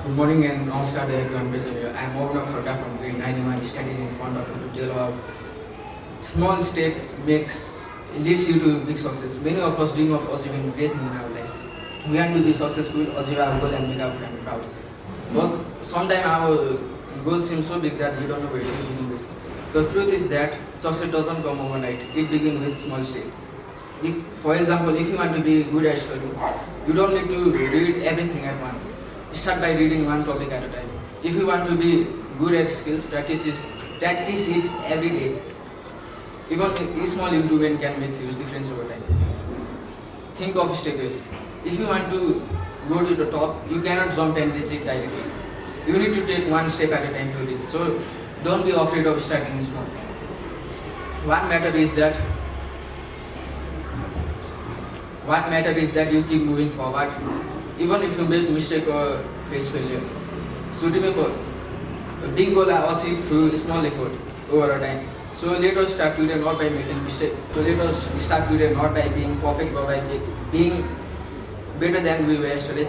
Good morning and namaskar to everyone present here. I am Abinav Khadka from grade 9 and I am standing in front of you to tell about small step leads you to big success. Many of us dream of achieving great things in our life. We want to be successful, achieve our goal and make our family proud. But sometimes our goals seem so big that we don't know where to begin with. The truth is that success doesn't come overnight. It begins with small steps. For example, if you want to be good at studying, you don't need to read everything at once. Start by reading one topic at a time. If you want to be good at skills, practice it every day. Even a small improvement can make huge difference over time. Think of stages. If you want to go to the top, you cannot jump and reach it directly. You need to take one step at a time to reach. So don't be afraid of starting small. What matters is that you keep moving forward, even if you make mistake or face failure. So remember, a big goal are achieved through small effort over a time. So let us start today not by making mistake. So let us start today not by being perfect, but by being better than we were yesterday.